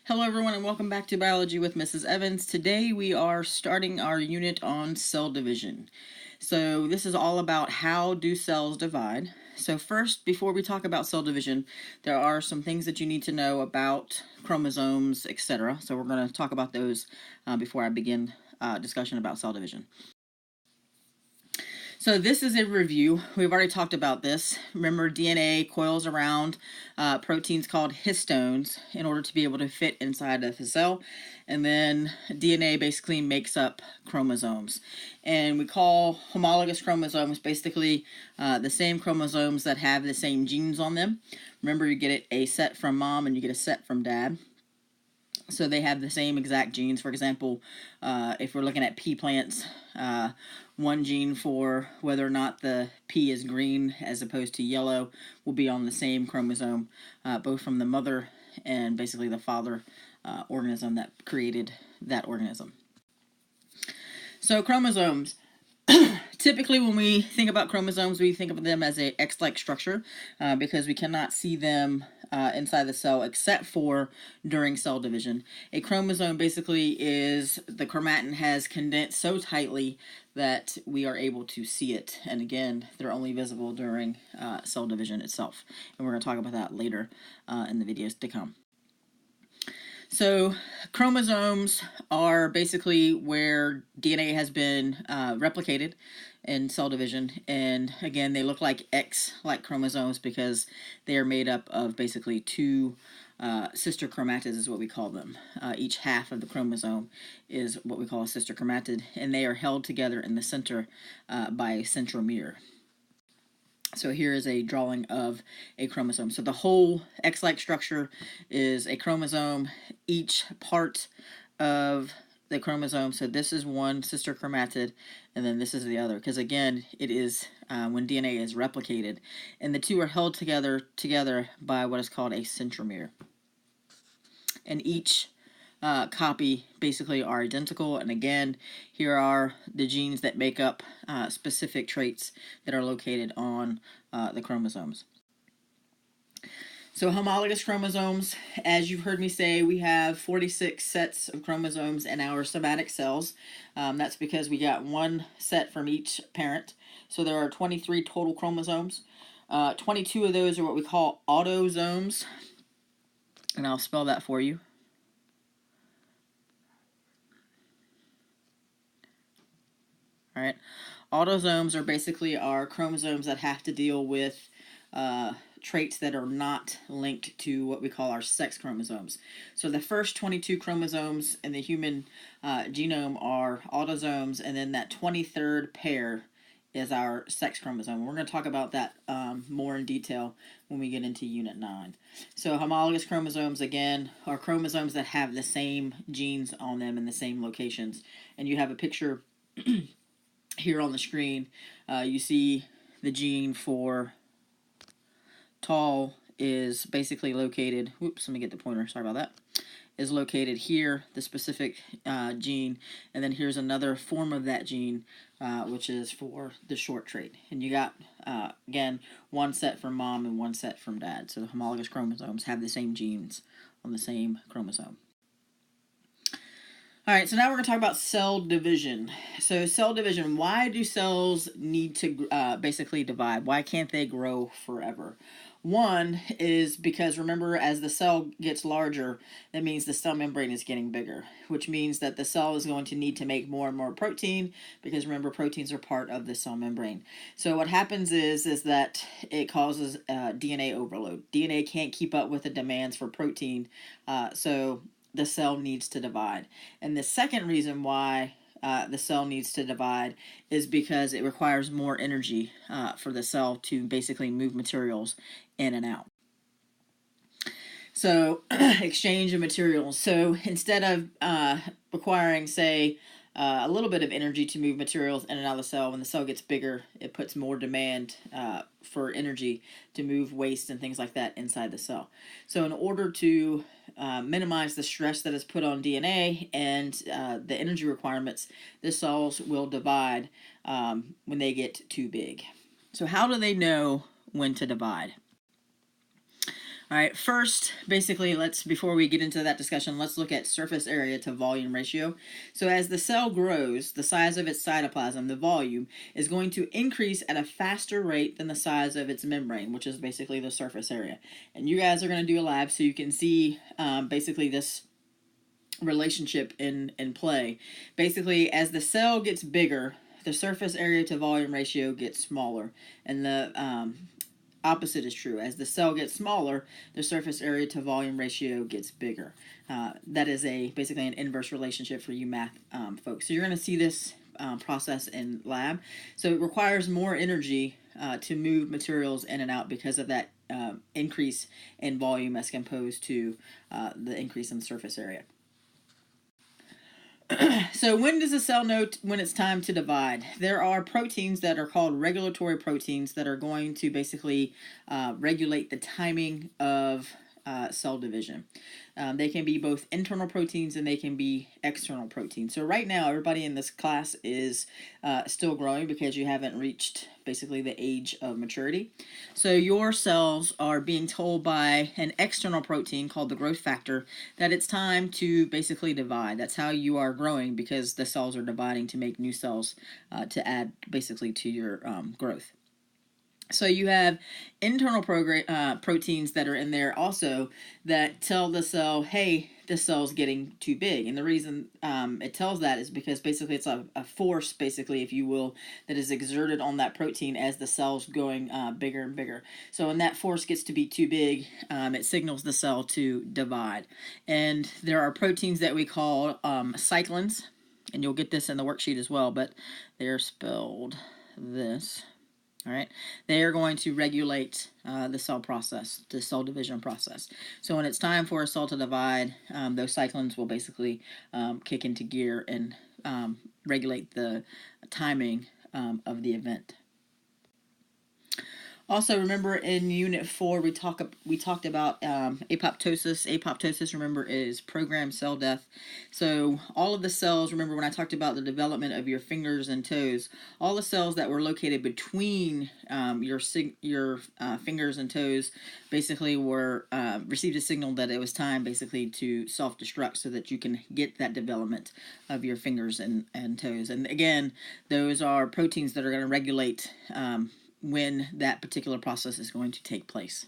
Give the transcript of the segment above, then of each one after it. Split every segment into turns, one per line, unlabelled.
Hello everyone and welcome back to Biology with Mrs. Evans. Today we are starting our unit on cell division. So this is all about how do cells divide. So first, before we talk about cell division, there are some things that you need to know about chromosomes, etc. So we're going to talk about those before I begin discussion about cell division. So this is a review. We've already talked about this. Remember, DNA coils around proteins called histones in order to be able to fit inside of the cell. And then DNA basically makes up chromosomes. And we call homologous chromosomes basically the same chromosomes that have the same genes on them. Remember, you get a set from mom and you get a set from dad. So they have the same exact genes. For example, if we're looking at pea plants, one gene for whether or not the pea is green as opposed to yellow will be on the same chromosome, both from the mother and basically the father organism that created that organism. So chromosomes. Typically, when we think about chromosomes, we think of them as a X-like structure because we cannot see them inside the cell except for during cell division. A chromosome basically is the chromatin has condensed so tightly that we are able to see it. And again, they're only visible during cell division itself. And we're going to talk about that later in the videos to come. So chromosomes are basically where DNA has been replicated in cell division, and again they look like X-like chromosomes because they are made up of basically two sister chromatids is what we call them. Each half of the chromosome is what we call a sister chromatid, and they are held together in the center by a centromere. So here is a drawing of a chromosome. So the whole X-like structure is a chromosome. Each part of the chromosome, so this is one sister chromatid, and then this is the other. Because again, it is when DNA is replicated, and the two are held together by what is called a centromere. And each copy basically are identical, and again here are the genes that make up specific traits that are located on the chromosomes. So homologous chromosomes, as you've heard me say, we have 46 sets of chromosomes in our somatic cells. That's because we got one set from each parent. So there are 23 total chromosomes. 22 of those are what we call autosomes, and I'll spell that for you. All right. Autosomes are basically our chromosomes that have to deal with traits that are not linked to what we call our sex chromosomes. So the first 22 chromosomes in the human genome are autosomes, and then that 23rd pair is our sex chromosome. We're going to talk about that more in detail when we get into Unit 9. So homologous chromosomes, again, are chromosomes that have the same genes on them in the same locations. And you have a picture here on the screen. You see the gene for tall is basically located, whoops, let me get the pointer, sorry about that, is located here, the specific gene, and then here's another form of that gene, which is for the short trait. And you got, again, one set from mom and one set from dad. So the homologous chromosomes have the same genes on the same chromosome. All right, so now we're going to talk about cell division. So cell division, why do cells need to basically divide? Why can't they grow forever? One is because, remember, as the cell gets larger, that means the cell membrane is getting bigger, which means that the cell is going to need to make more and more protein because, remember, proteins are part of the cell membrane. So what happens is that it causes DNA overload. DNA can't keep up with the demands for protein, so the cell needs to divide. And the second reason why the cell needs to divide is because it requires more energy for the cell to basically move materials in and out. So exchange of materials. So instead of requiring, say, a little bit of energy to move materials in and out of the cell, when the cell gets bigger, it puts more demand for energy to move waste and things like that inside the cell. So in order to minimize the stress that is put on DNA and the energy requirements, the cells will divide when they get too big. So how do they know when to divide? All right, first, basically, before we get into that discussion, let's look at surface area to volume ratio. So as the cell grows, the size of its cytoplasm, the volume, is going to increase at a faster rate than the size of its membrane, which is basically the surface area. And you guys are going to do a lab so you can see basically this relationship in play. Basically, as the cell gets bigger, the surface area to volume ratio gets smaller, and the opposite is true. As the cell gets smaller, the surface area to volume ratio gets bigger. That is basically an inverse relationship for you math folks. So you're going to see this process in lab. So it requires more energy to move materials in and out because of that increase in volume as opposed to the increase in surface area. So when does a cell know when it's time to divide? There are proteins that are called regulatory proteins that are going to basically regulate the timing of cell division. They can be both internal proteins and they can be external proteins. So right now, everybody in this class is still growing because you haven't reached basically the age of maturity. So your cells are being told by an external protein called the growth factor that it's time to basically divide. That's how you are growing, because the cells are dividing to make new cells to add basically to your growth. So you have internal proteins that are in there also that tell the cell, hey, this cell's getting too big. And the reason it tells that is because basically it's a force, basically, if you will, that is exerted on that protein as the cell's going bigger and bigger. So when that force gets to be too big, it signals the cell to divide. And there are proteins that we call cyclins, and you'll get this in the worksheet as well, but they're spelled this. All right, they are going to regulate the cell process, the cell division process. So when it's time for a cell to divide, those cyclins will basically kick into gear and regulate the timing of the event. Also, remember in Unit 4, we talked about apoptosis. Apoptosis, remember, is programmed cell death. So all of the cells, remember when I talked about the development of your fingers and toes, all the cells that were located between your fingers and toes basically received a signal that it was time basically to self-destruct so that you can get that development of your fingers and toes. And again, those are proteins that are going to regulate when that particular process is going to take place.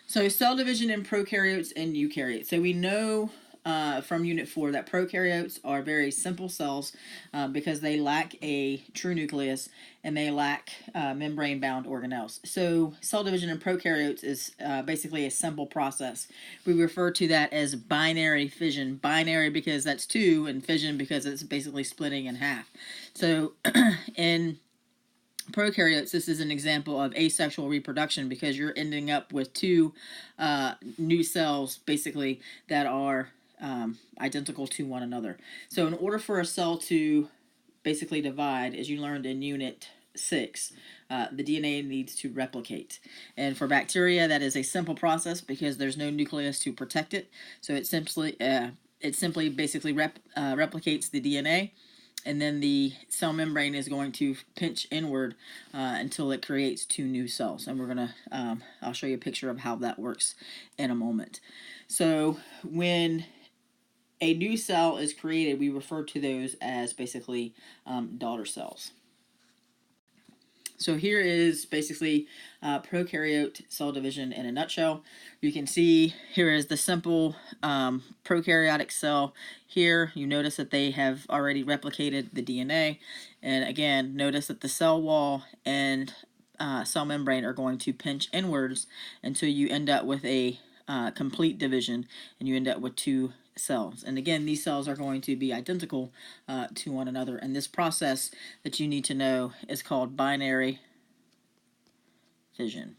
So cell division in prokaryotes and eukaryotes. So we know from Unit 4 that prokaryotes are very simple cells because they lack a true nucleus and they lack membrane-bound organelles. So cell division in prokaryotes is basically a simple process. We refer to that as binary fission. Binary because that's two, and fission because it's basically splitting in half. So in prokaryotes, this is an example of asexual reproduction because you're ending up with two new cells basically that are identical to one another. So in order for a cell to basically divide, as you learned in Unit 6, the DNA needs to replicate. And for bacteria, that is a simple process because there's no nucleus to protect it. So it simply basically replicates the DNA. And then the cell membrane is going to pinch inward until it creates two new cells. And we're going to, I'll show you a picture of how that works in a moment. So when a new cell is created, we refer to those as basically daughter cells. So here is basically prokaryote cell division in a nutshell. You can see here is the simple prokaryotic cell. Here you notice that they have already replicated the DNA. And again, notice that the cell wall and cell membrane are going to pinch inwards until you end up with a complete division and you end up with two cells. And again, these cells are going to be identical to one another. And this process that you need to know is called binary fission.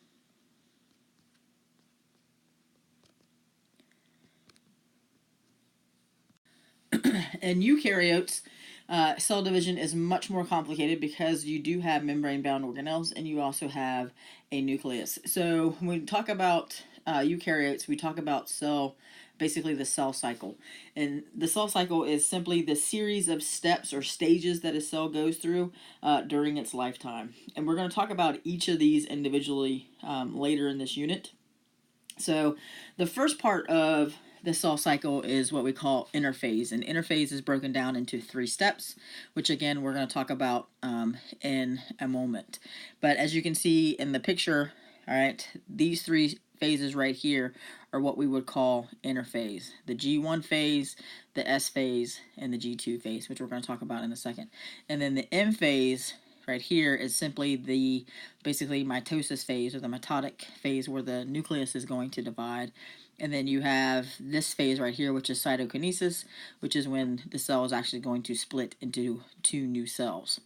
In eukaryotes, cell division is much more complicated because you do have membrane-bound organelles and you also have a nucleus. So when we talk about eukaryotes, we talk about basically the cell cycle. And the cell cycle is simply the series of steps or stages that a cell goes through during its lifetime. And we're going to talk about each of these individually later in this unit. So the first part of the cell cycle is what we call interphase, and interphase is broken down into 3 steps, which again we're going to talk about in a moment. But as you can see in the picture, all right, these 3 phases right here are what we would call interphase: the G1 phase, the S phase, and the G2 phase, which we're going to talk about in a second. And then the M phase right here is simply the basically mitosis phase, or the mitotic phase, where the nucleus is going to divide. And then you have this phase right here, which is cytokinesis, which is when the cell is actually going to split into 2 new cells.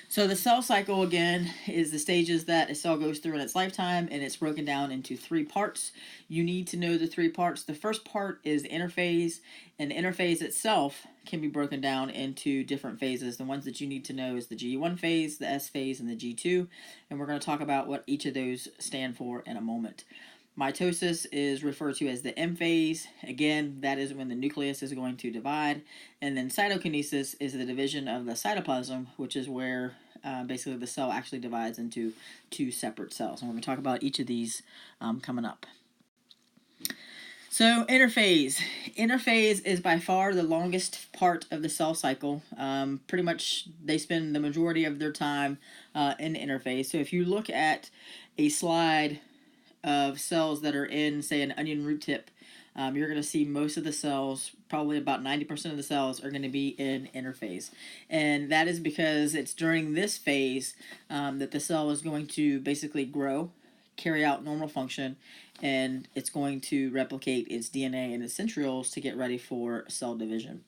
So the cell cycle, again, is the stages that a cell goes through in its lifetime, and it's broken down into 3 parts. You need to know the 3 parts. The first part is the interphase, and the interphase itself can be broken down into different phases. The ones that you need to know is the G1 phase, the S phase, and the G2, and we're going to talk about what each of those stand for in a moment. Mitosis is referred to as the M phase. Again, that is when the nucleus is going to divide. And then cytokinesis is the division of the cytoplasm, which is where basically the cell actually divides into 2 separate cells. And we're going to talk about each of these coming up. So interphase. Interphase is by far the longest part of the cell cycle. Pretty much they spend the majority of their time in interphase. So if you look at a slide of cells that are in, say, an onion root tip, you're going to see most of the cells, probably about 90% of the cells, are going to be in interphase. And that is because it's during this phase that the cell is going to basically grow, carry out normal function, and it's going to replicate its DNA and its centrioles to get ready for cell division.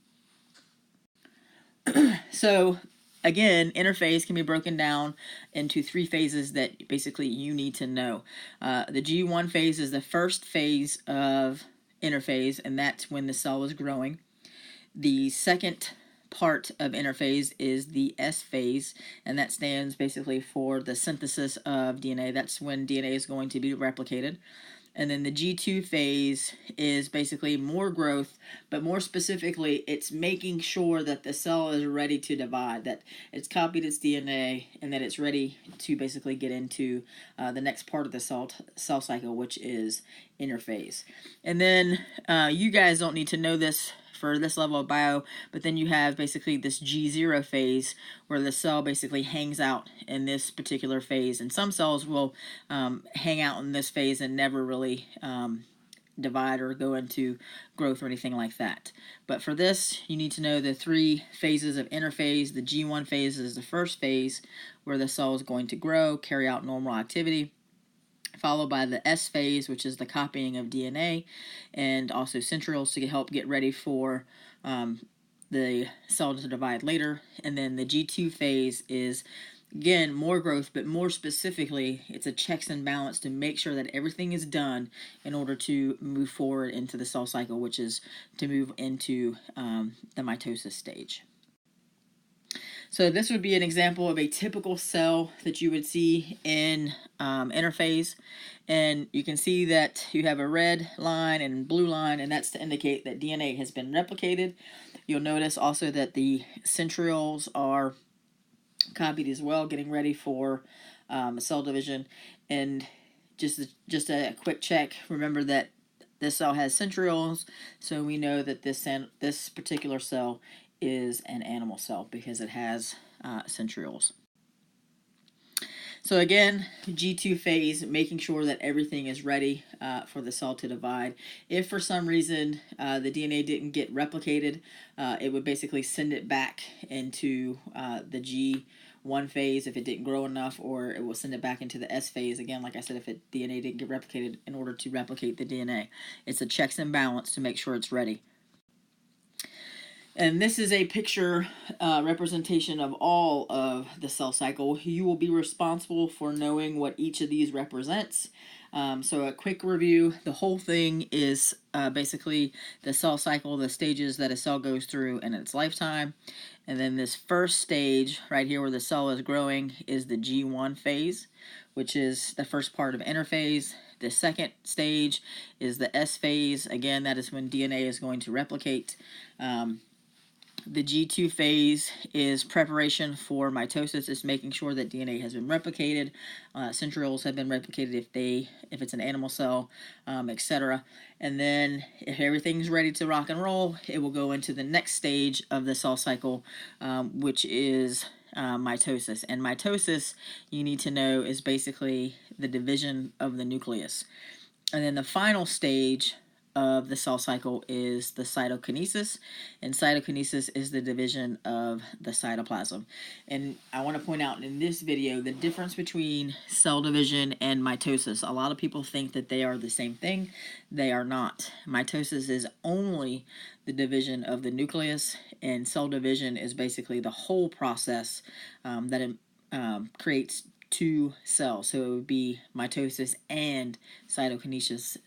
So again, interphase can be broken down into 3 phases that basically you need to know. The G1 phase is the first phase of interphase, and that's when the cell is growing. The second part of interphase is the S phase, and that stands basically for the synthesis of DNA. That's when DNA is going to be replicated. And then the G2 phase is basically more growth, but more specifically, it's making sure that the cell is ready to divide, that it's copied its DNA, and that it's ready to basically get into the next part of the cell cycle, which is interphase. And then you guys don't need to know this for this level of bio, but then you have basically this G0 phase where the cell basically hangs out in this particular phase, and some cells will hang out in this phase and never really divide or go into growth or anything like that. But for this, you need to know the 3 phases of interphase. The G1 phase is the first phase where the cell is going to grow, carry out normal activity, followed by the S phase, which is the copying of DNA, and also centrioles to help get ready for the cell to divide later. And then the G2 phase is, again, more growth, but more specifically, it's a checks and balance to make sure that everything is done in order to move forward into the cell cycle, which is to move into the mitosis stage. So this would be an example of a typical cell that you would see in interphase. And you can see that you have a red line and blue line, and that's to indicate that DNA has been replicated. You'll notice also that the centrioles are copied as well, getting ready for cell division. And just a quick check, remember that this cell has centrioles, so we know that this particular cell is an animal cell because it has centrioles. So again, G2 phase, making sure that everything is ready for the cell to divide. If for some reason the DNA didn't get replicated, it would basically send it back into the G1 phase if it didn't grow enough, or it will send it back into the S phase. Again, like I said, if DNA didn't get replicated in order to replicate the DNA. It's a checks and balance to make sure it's ready. And this is a picture representation of all of the cell cycle. You will be responsible for knowing what each of these represents. So a quick review, the whole thing is basically the cell cycle, the stages that a cell goes through in its lifetime. And then this first stage right here where the cell is growing is the G1 phase, which is the first part of interphase. The second stage is the S phase. Again, that is when DNA is going to replicate. The G2 phase is preparation for mitosis. It's making sure that DNA has been replicated, centrioles have been replicated if it's an animal cell, etc. And then if everything's ready to rock and roll, it will go into the next stage of the cell cycle, which is mitosis. And mitosis, you need to know, is basically the division of the nucleus. And then the final stage of the cell cycle is the cytokinesis, and cytokinesis is the division of the cytoplasm. And I want to point out in this video the difference between cell division and mitosis. A lot of people think that they are the same thing. They are not. Mitosis is only the division of the nucleus, and cell division is basically the whole process that creates two cells. So it would be mitosis and cytokinesis,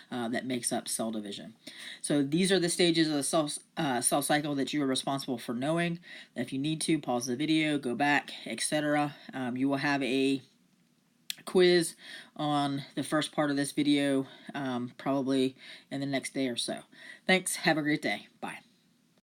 that makes up cell division. So these are the stages of the cell cycle that you are responsible for knowing. If you need to, pause the video, go back, etc. You will have a quiz on the first part of this video, probably in the next day or so. Thanks. Have a great day. Bye.